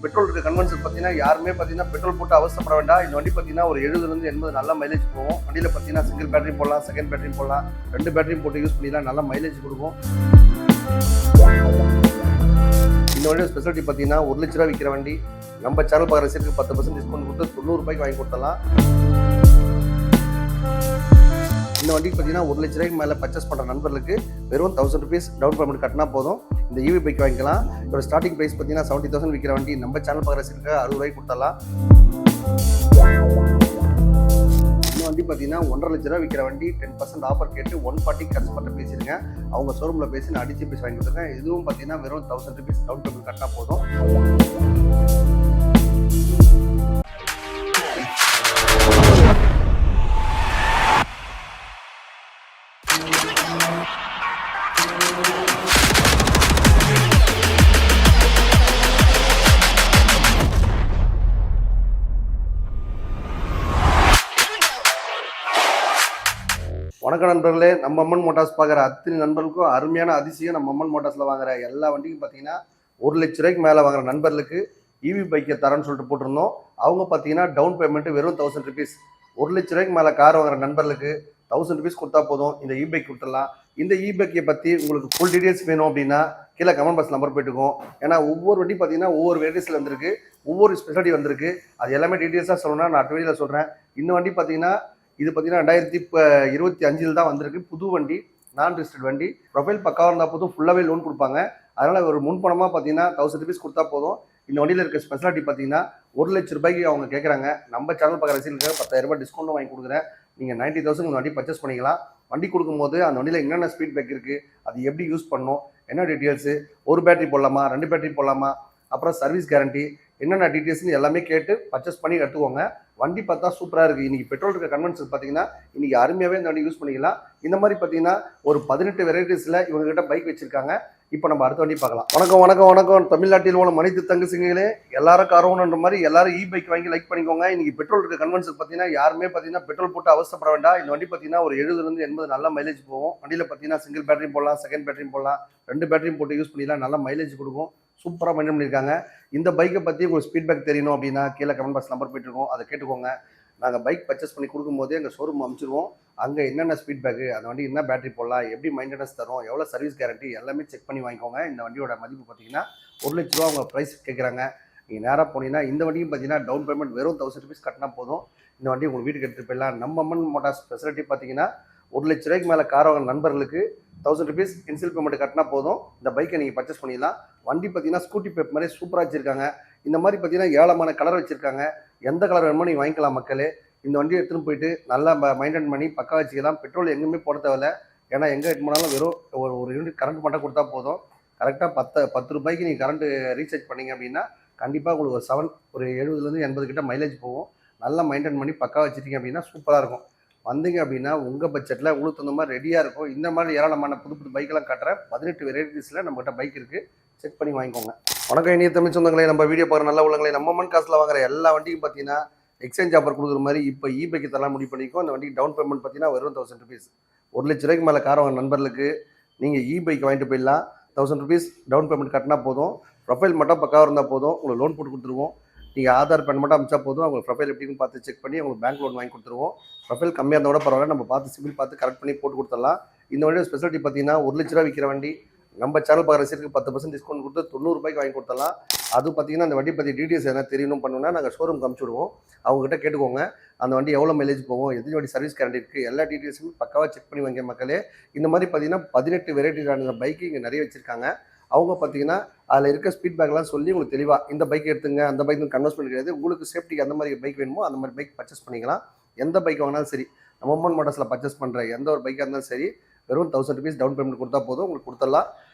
Petrol இருக்க convention பார்த்தீங்கன்னா யாருமே பார்த்தீங்கன்னா பெட்ரோல் போட்டு அவசரப்பட வேண்டாம். இந்த வண்டி பார்த்தீங்கன்னா ஒரு 70 80 நல்ல மைலேஜ் போகும். வண்டியில் பார்த்தீங்கன்னா சிங்கிள் பேட்டரி போடலாம், செகண்ட் பேட்டரி போடலாம், 2 பேட்டரியும் போட்டு யூஸ் பண்ணிக்கலாம். நல்ல மைலேஜ் கொடுக்கும். இந்த வண்டியோட ஸ்பெஷாலிட்டி பார்த்தீங்கன்னா 1 லட்ச ரூபா விற்கிற வண்டி. நம்ம சேனல் பார்க்குற ரசிகருக்கு 10% டிஸ்கவுண்ட் கொடுத்து 90 ரூபாய்க்கு வாங்கி கொடுத்தலாம். இந்த வண்டிக்கு பார்த்தீங்கன்னா 1 லட்ச ரூபாய்க்கு மேலே பர்ச்சேஸ் பண்ணுற நண்பர்களுக்கு வெறும் 1000 ருபீஸ் டவுன் பேமெண்ட் கட்டினா போதும் இந்த ஈவி பைக் வாங்கிக்கலாம். இதோட ஸ்டார்டிங் ப்ரைஸ் பார்த்தீங்கன்னா 70,000 விற்கிற வண்டி நம்ம சேனல் பார்க்குற ரசிகருக்கு 60 ரூபாய்க்கு கொடுத்தலாம். இந்த வண்டி பார்த்தீங்கன்னா 1.5 லட்ச ரூபா விற்கிற வண்டி 10% ஆஃபர் கேட்டு 140 கஸ்டமர்கிட்ட பேசிடுங்க. அவங்க ஷோரூமில் பேசி நான் அடிச்சு பீஸ் வாங்கி கொடுத்துருக்கேன். இதுவும் பார்த்தீங்கன்னா வெறும் 1000 ருபீஸ் டவுன் பேமெண்ட் கட்டினா போதும். வணக்கம் நண்பர்களே, நம்ம அம்மன் மோட்டார்ஸ் பார்க்குற அத்தனை நண்பர்களுக்கும் அருமையான அதிசயம். நம்ம அம்மன் மோட்டார்ஸில் வாங்குற எல்லா வண்டிக்கும் பார்த்தீங்கன்னா 1 லட்ச ரூபாய்க்கு மேலே வாங்குற நண்பர்களுக்கு ஈவி பைக்கை தரேன்னு சொல்லிட்டு போட்டிருந்தோம். அவங்க பார்த்தீங்கன்னா டவுன் பேமெண்ட்டு வெறும் 1000 ருபீஸ். 1 லட்ச ரூபாய்க்கு மேலே கார் வாங்குற நண்பர்களுக்கு 1000 ருபீஸ் கொடுத்தா போதும் இந்த இ பைக் கொடுத்துடலாம். இந்த இ பைக்கை பற்றி உங்களுக்கு ஃபுல் டீட்டெயில்ஸ் வேணும் அப்படின்னா கீழே கமெண்ட் பாக்ஸ் நம்பர் போயிட்டுருக்கோம். ஏன்னா ஒவ்வொரு வண்டி பார்த்தீங்கன்னா ஒவ்வொரு வெரைட்டிஸில் வந்திருக்கு, ஒவ்வொரு ஸ்பெஷாலிட்டி வந்திருக்கு. அது எல்லாமே டீட்டெயில்ஸாக சொல்லணும்னா நான் அடுத்த வீடியோவில் சொல்கிறேன். இந்த வண்டி பார்த்தீங்கன்னா இது பார்த்தீங்கன்னா 2025 தான் வந்திருக்கு. புது வண்டி, நான் ரிஜிஸ்டர்ட் வண்டி. ப்ரொஃபைல் பக்காவாக இருந்தால் போதும், ஃபுல்லாகவே லோன் கொடுப்பாங்க. அதனால் ஒரு முன்பணமாக பார்த்தீங்கன்னா 1000 ருபீஸ் கொடுத்தா போதும். இந்த வண்டியில் இருக்க ஸ்பெஷாலிட்டி பார்த்தீங்கன்னா 1 லட்ச ரூபாய்க்கு அவங்க கேட்குறாங்க. நம்ம சேனல் பார்க்குற ரசிகர்களுக்கு 10,000 ரூபாய் டிஸ்கவுண்ட்டும் வாங்கி கொடுக்குறேன். நீங்கள் 90,000 இந்த வண்டி பர்ச்சேஸ் பண்ணிக்கலாம். வண்டி கொடுக்கும்போது அந்த வண்டியில் என்னென்ன ஸ்பீட் பேக் இருக்குது, அது எப்படி யூஸ் பண்ணணும், என்ன டீட்டெயில்ஸு, ஒரு பேட்டரி போடலாமா, 2 பேட்டரி போடலாமா, அப்புறம் சர்வீஸ் கேரண்டி, என்னென்ன டீட்டெயில்ஸ்னு எல்லாமே கேட்டு பர்ச்சேஸ் பண்ணி எடுத்துக்கோங்க. வண்டி பார்த்தா சூப்பராக இருக்குது. இன்றைக்கி பெட்ரோல் இருக்க கன்வென்ஷன் பார்த்தீங்கன்னா இன்றைக்கி அருமையாகவே இந்த வண்டி யூஸ் பண்ணிக்கலாம். இந்த மாதிரி பார்த்தீங்கன்னா ஒரு 18 வெரைட்டிஸில் இவங்ககிட்ட பைக் வச்சுருக்காங்க. இப்போ நம்ம அடுத்த வண்டி பார்க்கலாம். வணக்கம் வணக்கம் வணக்கம். தமிழ்நாட்டில் உள்ள அனைத்து தங்கச்சிங்களே, எல்லாரும் காரணுன்ற மாதிரி எல்லாரும் இ பைக் வாங்கி லைக் பண்ணிக்கோங்க. இன்றைக்கி பெட்ரோல் இருக்க கன்வென்ஷன் பார்த்தீங்கன்னா யாருமே பார்த்தீங்கன்னா பெட்ரோல் போட்டு அவசரப்பட வேண்டாம். இந்த வண்டி பார்த்தீங்கன்னா ஒரு 70 80 நல்ல மைலேஜ் போகும். வண்டியில் பார்த்தீங்கன்னா சிங்கிள் பேட்டரி போடலாம், செகண்ட் பேட்டரியும் போடலாம், 2 பேட்டரியும் போட்டு யூஸ் பண்ணிக்கலாம். நல்ல மைலேஜ் கொடுக்கும். சூப்பராக மெயின்டைன் பண்ணியிருக்காங்க. இந்த பைக்கை பற்றி உங்களுக்கு ஸ்பீட் பேக் தெரியணும் அப்படின்னா கீழே கமெண்ட் பாக்ஸ் நம்பர் போயிட்டுருக்கோம், அதை கேட்டுக்கோங்க. நாங்கள் பைக் பர்ச்சேஸ் பண்ணி கொடுக்கும்போது எங்கள் ஷோரூம் அனுப்பிச்சிடுவோம். அங்கே என்னென்ன ஸ்பீட் பேக்கு, அந்த வண்டி என்ன பேட்டரி போடலாம், எப்படி மெயின்டெனன்ஸ் தரும், எவ்வளோ சர்வீஸ் கேரண்டி எல்லாமே செக் பண்ணி வாங்கிக்கோங்க. இந்த வண்டியோட மதிப்பு பார்த்தீங்கன்னா 1 லட்ச ரூபா அவங்க ப்ரைஸ் கேட்குறாங்க. நீங்கள் நேராக போனீங்கன்னா இந்த வண்டியும் பார்த்தீங்கன்னா டவுன் பேமெண்ட் வெறும் 1000 ருபீஸ் கட்டினா போதும். இந்த வண்டி உங்களுக்கு வீட்டுக்கு எடுத்துகிட்டு போயிடலாம். நம்ம அம்மன் மோட்டார்ஸ் ஃபெசிலிட்டி பார்த்தீங்கன்னா 1 லட்ச ரூபாய்க்கு மேலே கார் வாங்குற நண்பர்களுக்கு 1000 ருபீஸ் இன்சியல் பேமெண்ட் கட்டினா போதும் இந்த பைக்கை நீங்கள் பர்ச்சேஸ் பண்ணிடலாம். வண்டி பார்த்தீங்கன்னா ஸ்கூட்டி பேப் மாதிரி சூப்பராக வச்சுருக்காங்க. இந்த மாதிரி பார்த்தீங்கன்னா ஏராளமான கலர் வச்சுருக்காங்க. எந்த கலர் வேணுமோ நீங்கள் வாங்கிக்கலாம் மக்களே. இந்த வண்டியை எடுத்துகிட்டு போயிட்டு நல்லா மெயின்டைன் பண்ணி பக்கா வச்சுக்கலாம். பெட்ரோல் எங்கேயுமே போட தேவையில்ல. ஏன்னா எங்கே எட்டு போனாலும் வெறும் ஒரு யூனிட் கரண்ட் மட்டும் கொடுத்தா போதும். கரெக்டாக 10 ரூபாய்க்கு நீங்கள் கரண்ட்டு ரீசார்ஜ் பண்ணிங்க அப்படின்னா கண்டிப்பாக உங்களுக்கு ஒரு 70 80 கிட்ட மைலேஜ் போகும். நல்லா மெயின்டைன் பண்ணி பக்கா வச்சுட்டீங்க அப்படின்னா சூப்பராக இருக்கும். வந்தீங்க அப்படின்னா உங்கள் பட்ஜெட்டில் உங்களுக்கு தகுந்த மாதிரி ரெடியாக இருக்கும். இந்த மாதிரி ஏராளமான புது பைக்கெல்லாம் காட்டுறேன். 18 வெரைட்டிஸில் நம்மகிட்ட பைக் இருக்குது. செக் பண்ணி வாங்கிக்கோங்க. வணக்கம் இனிய தமிழ் சொந்தங்களே, நம்ம வீடியோ பார்க்குற நல்ல உள்ளங்களே, நம்ம அம்மன் காசில் வாங்குற எல்லா வண்டிக்கும் பார்த்தீங்கன்னா எக்ஸ்சேஞ்ச் ஆஃபர் கொடுக்குற மாதிரி இப்போ இ பைக்கு தரலாம் முடிவு பண்ணிக்கோ. அந்த வண்டிக்கு டவுன் பேமெண்ட் பார்த்தீங்கன்னா வெறும் 1000 ருபீஸ். 1 லட்ச ரூபாய்க்கு மேலே கார் வாங்க நண்பர்களுக்கு நீங்கள் இ பைக் வாங்கிட்டு போயிடலாம். 1000 ருபீஸ் டவுன் பேமெண்ட் கட்டினா போதும். ப்ரொஃபைல் மட்டும் பக்காவாக இருந்தால் போதும், உங்களுக்கு லோன் போட்டு கொடுத்துருவோம். நீங்கள் ஆதார் பேன் மட்டும் அமிச்சா போதும். அவங்க ப்ரொஃபைல் எப்படின்னு பார்த்து செக் பண்ணி உங்களுக்கு பேங்க் லோன் வாங்கி கொடுத்துருவோம். ப்ரொஃபைல் கம்மியாக இருந்தால் கூட பரவாயில்ல, நம்ம பார்த்து சிபில் பார்த்து கரெக்ட் பண்ணி போட்டு கொடுத்துடலாம். இந்த வண்டியோட ஸ்பெஷாலிட்டி பார்த்தீங்கன்னா 1 லட்ச ரூபா விற்கிற வண்டி நம்ம சேனல் பார்க்குற ரசிகருக்கு 10% டிஸ்கவுண்ட் கொடுத்து 90 ரூபாய்க்கு வாங்கி கொடுத்துடலாம். அது பார்த்தீங்கன்னா அந்த வண்டி பற்றி டீட்டெயில்ஸ் என்ன தெரியணும் பண்ணுன்னா நாங்கள் ஷோரூம் அனுப்பிச்சுடுவோம். அவங்ககிட்ட கேட்டுக்கோங்க. அந்த வண்டி எவ்வளோ மைலேஜ் போகும், எத்தனை வண்டி சர்வீஸ் கேரண்டி இருக்குது, எல்லா டீட்டெயில்ஸுமே பக்காவாக செக் பண்ணி வாங்க மக்களே. இந்த மாதிரி பார்த்தீங்கன்னா 18 வெரைட்டிஸான பைக்கு இங்கே நிறைய வச்சுருக்காங்க. அவங்க பார்த்தீங்கன்னா அதில் இருக்க ஸ்பீட் பேக்லாம் சொல்லி உங்களுக்கு தெளிவாக இந்த பைக் எடுத்துங்க, அந்த பைக் கன்வெர்ஸ்மெண்ட் கிடையாது. உங்களுக்கு சேஃப்டிக்கு அந்த மாதிரி பைக் வேணுமோ அந்த மாதிரி பைக் பர்ச்சேஸ் பண்ணிக்கலாம். எந்த பைக் வாங்கினாலும் சரி, நம்ம அம்மன் மோட்டார்ஸில் பர்ச்சேஸ் பண்ணுற எந்த ஒரு பைக்காக இருந்தாலும் சரி வெறும் 1000 ருபீஸ் டவுன் பேமெண்ட் கொடுத்தா போதும். உங்களுக்கு கொடுத்துடலாம்.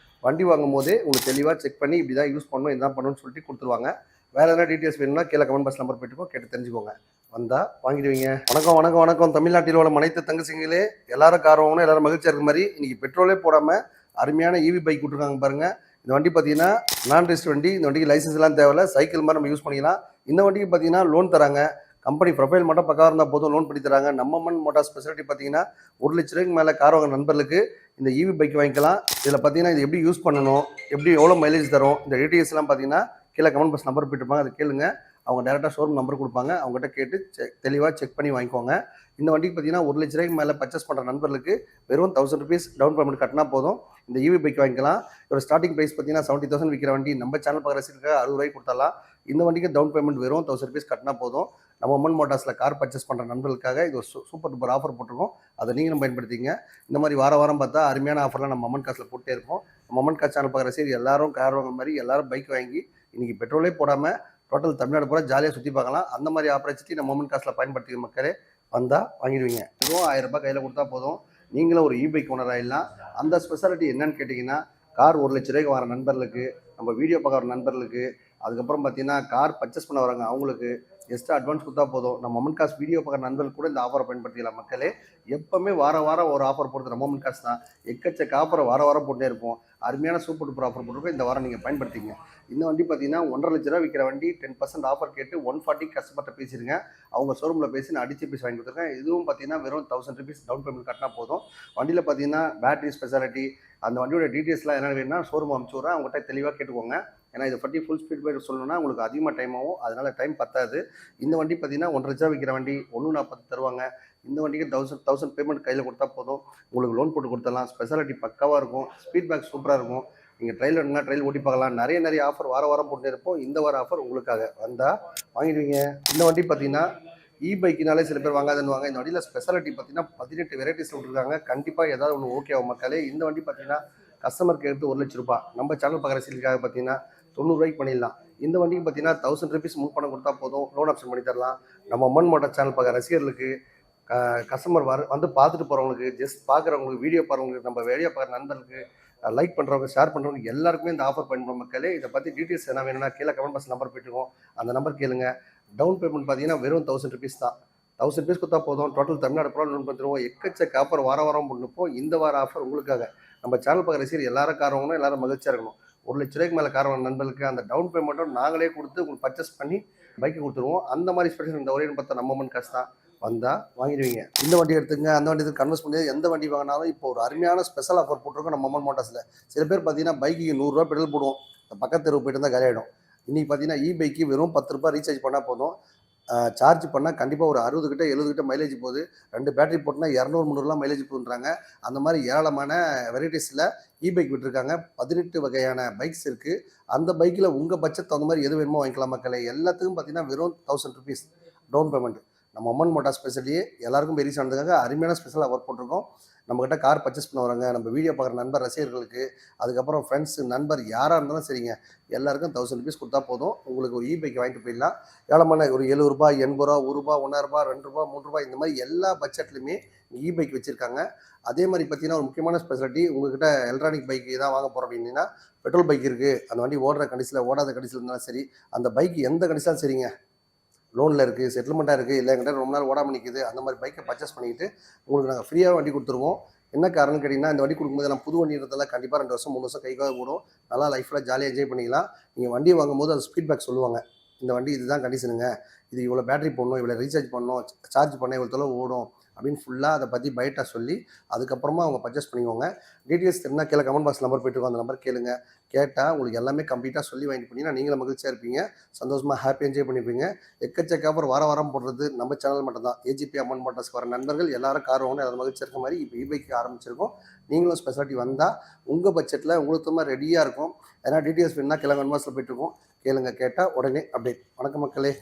வண்டி வாங்கும் போதே உங்களுக்கு தெளிவாக செக் பண்ணி இப்படி தான் யூஸ் பண்ணணும், என்ன பண்ணணும்னு சொல்லிட்டு கொடுத்துருவாங்க. வேறு எதனா டீட்டெயில்ஸ் வேணும்னா கீழே கமெண்ட் பாக்ஸ் நம்பர் போயிட்டுக்கோ, கேட்டு தெரிஞ்சுக்கோங்க. வந்தால் வாங்கிடுவீங்க. வணக்கம் வணக்கம் வணக்கம். தமிழ்நாட்டில் உள்ள அனைத்து தங்கச்சிங்களே, எல்லாரும் கார் வாங்கணும், எல்லாரும் மகிழ்ச்சியாக இருக்க மாதிரி இன்றைக்கி பெட்ரோலே போடாமல் அருமையான ஈவி பைக் விட்டுருக்காங்க பாருங்கள். இந்த வண்டி பார்த்தீங்கன்னா நான் ரிஜிஸ்டர்ட் வண்டி. இந்த வண்டிக்கு லைசன்ஸ்லாம் தேவையில்ல, சைக்கிள் மாதிரி நம்ம யூஸ் பண்ணிக்கலாம். இந்த வண்டிக்கு பார்த்தீங்கன்னா லோன் தராங்க. கம்பெனி ப்ரொஃபைல் மட்டும் பக்கம் இருந்தால் போதும், லோன் பண்ணி தராங்க. நம்ம அம்மன் மோட்டார் ஸ்பெஷாலிட்டி பார்த்தீங்கன்னா 1 லட்ச ரூபாய்க்கு மேலே கார் வாங்க நண்பர்களுக்கு இந்த ஈவி பைக் வாங்கிக்கலாம். இதில் பார்த்தீங்கன்னா இது எப்படி யூஸ் பண்ணணும், எப்படி எவ்வளோ மைலேஜ் தரும், இந்த டீட்டெயில்ஸ்லாம் பார்த்தீங்கன்னா கீழே கமெண்ட் பாக்ஸ் நம்பர் போயிட்டுருப்பாங்க, அதை கேளுங்க. அவங்க டேரெக்டாக ஷோரூம் நம்பர் கொடுப்பாங்க, அவங்ககிட்ட கேட்டு தெளிவாக செக் பண்ணி வாங்கிக்கோங்க. இந்த வண்டிக்கு பார்த்தீங்கன்னா 1 லட்ச ரூபாய்க்கு மேலே பர்ச்சேஸ் பண்ணுற நண்பர்களுக்கு வெறும் 1000 ருபீஸ் டவுன் பேமெண்ட் கட்டினா போதும் இந்த ஈவி பைக் வாங்கிக்கலாம். ஒரு ஸ்டார்டிங் ப்ரைஸ் பார்த்தீங்கன்னா 70,000 விற்கிற வண்டி நம்ம சேனல் பார்க்குற ரசிகருக்கு 60 ரூபாய்க்கு கொடுத்தாலாம். இந்த வண்டிக்கு டவுன் பேமெண்ட் வெறும் 1000 ருபீஸ் கட்டினா போதும். நம்ம அம்மன் மோட்டார்ஸில் கார் பர்ச்சேஸ் பண்ணுற நண்பர்களுக்காக இது ஒரு சூப்பர் டூப்பர் ஆஃபர் போட்டிருக்கோம், அதை நீங்களும் பயன்படுத்திங்க. இந்த மாதிரி வாரம் பார்த்தா அருமையான ஆஃபர்லாம் நம்ம அம்மன் காசில் போட்டே இருப்போம். நம்ம அம்மன் காசு சேனல் பார்க்குற ரசிகர் எல்லாரும் கார் வாங்குற மாதிரி எல்லாரும் பைக் வாங்கி இன்றைக்கி பெட்ரோலே போடாமல் டோட்டல் தமிழ்நாடு பூரா ஜாலியாக சுற்றி பார்க்கலாம். அந்த மாதிரி ஆப்பர்ச்சுனிட்டி நம்ம மொமெண்ட் காசில் பயன்படுத்திக்க மக்களே வந்தால் வாங்கிடுவீங்க. வெறும் 1000 ரூபாய் கையில் கொடுத்தா போதும், நீங்களும் ஒரு பைக் ஓனர் ஆகிடலாம். அந்த ஸ்பெஷாலிட்டி என்னன்னு கேட்டிங்கன்னா, கார் 1 லட்ச ரூபாய்க்கு வர நண்பர்களுக்கு, நம்ம வீடியோ பார்க்க வர நண்பர்களுக்கு, அதுக்கப்புறம் பார்த்தீங்கன்னா கார் பர்ச்சேஸ் பண்ண வராங்க அவங்களுக்கு எக்ஸ்ட்ரா அட்வான்ஸ் கொடுத்தா போதும். நம்ம மொமெண்ட் காசு வீடியோ பார்க்குற நண்பர்கள் கூட இந்த ஆஃபரை பயன்படுத்திக்கலாம் மக்களே. எப்போவுமே வாரம் ஒரு ஆஃபர் போடுறது நம்ம மொமெண்ட் காசு தான். எக்கச்சக்க ஆஃபரை வாரம் போட்டே இருப்போம். அருமையான சூப்பர் டூப்பர் ஆஃபர் போட்டிருக்கோம், இந்த வாரம் நீங்கள் பயன்படுத்திங்க. இந்த வண்டி பார்த்தீங்கன்னா 1.5 லட்ச ரூபா விற்கிற வண்டி 10% ஆஃபர் கேட்டு 140 கஸ்டமர்கிட்ட பேசிடுங்க. அவங்க ஷோரூமில் பேசி நான் அடிச்சு பீஸ் வாங்கி கொடுத்துருக்கேன். இதுவும் பார்த்தீங்கன்னா வெறும் 1000 ருபீஸ் டவுன் பேமெண்ட் கட்டினா போதும். வண்டியில் பார்த்தீங்கன்னா பேட்டரி ஸ்பெஷாலிட்டி, அந்த வண்டியோட டீட்டெயில்ஸ்லாம் என்ன வேணும்னா ஷோரூம் அனுப்பிச்சு விட்றேன், அவங்ககிட்ட தெளிவாக கேட்டுக்கோங்க. ஏன்னா இதை பற்றி ஃபுல் ஸ்பீட் பைக் சொல்லணும்னா உங்களுக்கு அதிகமாக டைம் ஆகும், அதனால் டைம் பத்தாது. இந்த வண்டி பார்த்தீங்கன்னா 1.5 லட்ச ரூபா விற்கிற வண்டி 140 தருவாங்க. இந்த வண்டிக்கு 1000 பேமெண்ட் கையில் கொடுத்தா போதும், உங்களுக்கு லோன் போட்டு கொடுத்துடலாம். ஸ்பெஷாலிட்டி பக்காவாக இருக்கும், ஸ்பீட் பேக் சூப்பராக இருக்கும். நீங்கள் ட்ரையல் வேணுங்க ட்ரையல் ஓட்டி பார்க்கலாம். நிறைய ஆஃபர் வாரம் போட்டு இருப்போம். இந்த வாரம் ஆஃபர் உங்களுக்காக வந்தால் வாங்கிடுவீங்க. இந்த வண்டி பார்த்தீங்கன்னா பைக்கினாலே சில பேர் வாங்காதுன்னுவாங்க. இந்த வண்டியில் ஸ்பெஷாலிட்டி பார்த்தீங்கன்னா 18 வெரைட்டிஸில் விட்டுருக்காங்க. கண்டிப்பாக ஏதாவது ஒன்று ஓகே ஆகும் மக்களே. இந்த வண்டி பார்த்தீங்கன்னா கஸ்டமருக்கு எடுத்து 1 லட்ச ரூபாய், நம்ம சேனல் பார்க்குற சீலுக்காக பார்த்தீங்கன்னா 90 ரூபாய்க்கு பண்ணிடலாம். இந்த வண்டிக்கு பார்த்தீங்கன்னா 1000 ருபீஸ் முன் பணம் கொடுத்தா போதும், லோன் ஆப்ஷன் பண்ணி தரலாம். நம்ம அம்மன் மோட்டார் சேனல் பார்க்குற ரசிகர்களுக்கு, கஸ்டமர் வந்து பார்த்துட்டு போகிறவங்களுக்கு, ஜஸ்ட் பார்க்குறவங்களுக்கு, வீடியோ பாருறவங்களுக்கு, நம்ம வீடியோ பார்க்குற நண்பர்களுக்கு, லைக் பண்ணுறவங்க, ஷேர் பண்ணுறவங்க எல்லாருக்குமே இந்த ஆஃபர் பயன்படும் மக்களே. இதை பற்றி டீட்டெயில்ஸ் என்ன வேணும்னா கீழே கமெண்ட் பாக்ஸ் நம்பர் போயிட்டுருக்கோம், அந்த நம்பர் கேளுங்க. டவுன் பேமெண்ட் பார்த்தீங்கன்னா வெறும் 1000 ருபீஸ் தான். 1000 ருபீஸ் கொடுத்தா போதும், டோட்டல் தமிழ்நாடு பூரா லோன் பண்ணிடுவோம். எக்கச்சக்க ஆஃபர் வாரம் பண்ணிப்போம். இந்த வார ஆஃபர் உங்களுக்காக. நம்ம சேனல் பார்க்குற ரசிகர் எல்லாரும் கார் வாங்கணும், எல்லாரும் மகிழ்ச்சியாக இருக்கணும். 1 லட்ச ரூபாய்க்கு மேலே கார் வாங்க நண்பர்களுக்கு அந்த டவுன் பேமெண்ட்டும் நாங்களே கொடுத்து உங்களுக்கு பர்ச்சேஸ் பண்ணி பைக்கு கொடுத்துருவோம். அந்த மாதிரி ஸ்பெஷல் இந்த ஒரே பார்த்தா நம்ம அம்மன் காசு தான், வந்தால் வாங்கிடுவீங்க. இந்த வண்டி எடுத்துங்க, அந்த வண்டி கன்வெர்ஸ் பண்ணி எந்த வண்டி வாங்கினாலும் இப்போ ஒரு அருமையான ஸ்பெஷல் ஆஃபர் போட்டிருக்கோம் நம்ம அம்மன் மோட்டார்ஸில். சில பேர் பார்த்தீங்கன்னா பைக்கு 100 ரூபா பெட்ரோல் போடுவோம், பக்கத்து தெருவு போயிட்டு இருந்தால் காலியாகிடும். இன்றைக்கி பார்த்தீங்கன்னா பைக்கு வெறும் 10 ரூபாய் ரீசார்ஜ் பண்ணால் போதும். சார்ஜ் பண்ணால் கண்டிப்பாக ஒரு 60 கிட்ட 70 கிட்ட மைலேஜ் போகுது. 2 பேட்டரி போட்டுனா 200 300 மைலேஜ் போகுன்றாங்க. அந்த மாதிரி ஏராளமான வெரைட்டிஸில் பைக் விட்டுருக்காங்க. 18 வகையான பைக்ஸ் இருக்குது. அந்த பைக்கில் உங்கள் பட்ஜெட் தகுந்த மாதிரி எது வேணுமோ வாங்கிக்கலாம் மக்களே. எல்லாத்துக்கும் பார்த்தீங்கன்னா வெறும் 1000 ருபீஸ் டவுன் பேமெண்ட். நம்ம அம்மன் மோட்டார் ஸ்பெஷலியே எல்லாருக்கும் பெரிய சார்ந்ததுக்காக அருமையான ஸ்பெஷலாக ஒர்க் போட்டிருக்கோம். நம்மக்கிட்ட கார் பர்ச்சேஸ் பண்ண வராங்க, நம்ம வீடியோ பார்க்குற நண்பர் ரசிகர்களுக்கு, அதுக்கப்புறம் ஃப்ரெண்ட்ஸு நண்பர் யாராக இருந்தாலும் சரிங்க, எல்லாருக்கும் 1000 ருபீஸ் கொடுத்தா போதும், உங்களுக்கு ஒரு பைக் வாங்கிட்டு போயிடலாம். ஏழமான ஒரு 70 ரூபாய், 80 ரூபா, 1 ரூபா, 1.5 ரூபா, 2 ரூபா, 3 ரூபாய், இந்த மாதிரி எல்லா பட்ஜெட்லையுமே பைக் வச்சுருக்காங்க. அதே மாதிரி பார்த்தீங்கன்னா ஒரு முக்கியமான ஸ்பெஷாலிட்டி, உங்கள்கிட்ட எலக்ட்ரானிக் பைக் தான் வாங்க போகிறோம் அப்படின்னா பெட்ரோல் பைக் இருக்குது, அந்த வண்டி ஓடுற கண்டிஷனில் ஓடாத கண்டிஷனில் இருந்தாலும் சரி, அந்த பைக் எந்த கண்டிஷனாலும் சரிங்க, லோனில் இருக்குது, செட்டில்மெண்ட்டாக இருக்குது, இல்லை எங்கிட்ட ரொம்ப நாள் ஓடாமல் நிற்குது, அந்த மாதிரி பைக்கை பர்ச்சேஸ் பண்ணிக்கிட்டு உங்களுக்கு நாங்கள் ஃப்ரீயாக வண்டி கொடுத்துருவோம். என்ன காரணம் கேட்டிங்கன்னா, இந்த வண்டி கொடுக்கும்போது நான் புது வண்டின்றதால கண்டிப்பாக 2 வருஷம் 3 வருஷம் கைக்காக போடும், நல்லா லைஃப்பில் ஜாலியாக என்ஜாய் பண்ணிக்கலாம். நீங்கள் வண்டியை வாங்கும்போது அது ஃபீட்பேக் சொல்லுவாங்க, இந்த வண்டி இதுதான் கண்டிஷனுங்க, இது இவ்வளோ பேட்டரி போடணும், இவ்வளோ ரீசார்ஜ் பண்ணணும், சார்ஜ் பண்ண இவ்வளோ தொலைவு ஓடும் அப்படின்னு ஃபுல்லாக அதை பற்றி பைட்டாக சொல்லி அதுக்கப்புறமா அவங்க பர்ச்சேஸ் பண்ணிக்கோங்க. டீட்டெயில்ஸ் தெரிஞ்சால் கீழே கமெண்ட் பாக்ஸ் நம்பர் போய்ட்டு அந்த நம்பர் கேளுங்க. கேட்டால் உங்களுக்கு எல்லாமே கம்ப்ளீட்டாக சொல்லி வாங்கிட்டு போனீங்கன்னா நீங்களும் மகிழ்ச்சியாக இருப்பீங்க, சந்தோஷமாக ஹாப்பி என்ஜாய் பண்ணிப்பீங்க. எக்கச்சக்க ஆஃபர் வாரம் போடுறது நம்ம சேனல் மட்டும் தான். ஏஜிபி அம்மன் மோட்டார்ஸ்க்கு வர நண்பர்கள் எல்லாரும் கார் வாங்கணும், அதை மகிழ்ச்சியாக இருக்க மாதிரி இப்போ பைக்கு ஆரம்பிச்சிருக்கோம். நீங்களும் ஸ்பெஷாலிட்டி வந்தால் உங்கள் பட்ஜெட்டில் உங்களுக்கு ரெடியாக இருக்கும். ஏன்னா டீட்டெயில்ஸ் வேணுன்னா கீழே கமெண்ட் பாக்ஸில் போய்ட்டுருக்கோம், கேளுங்க. கேட்டால் உடனே அப்டேட். வணக்கம் மக்களே.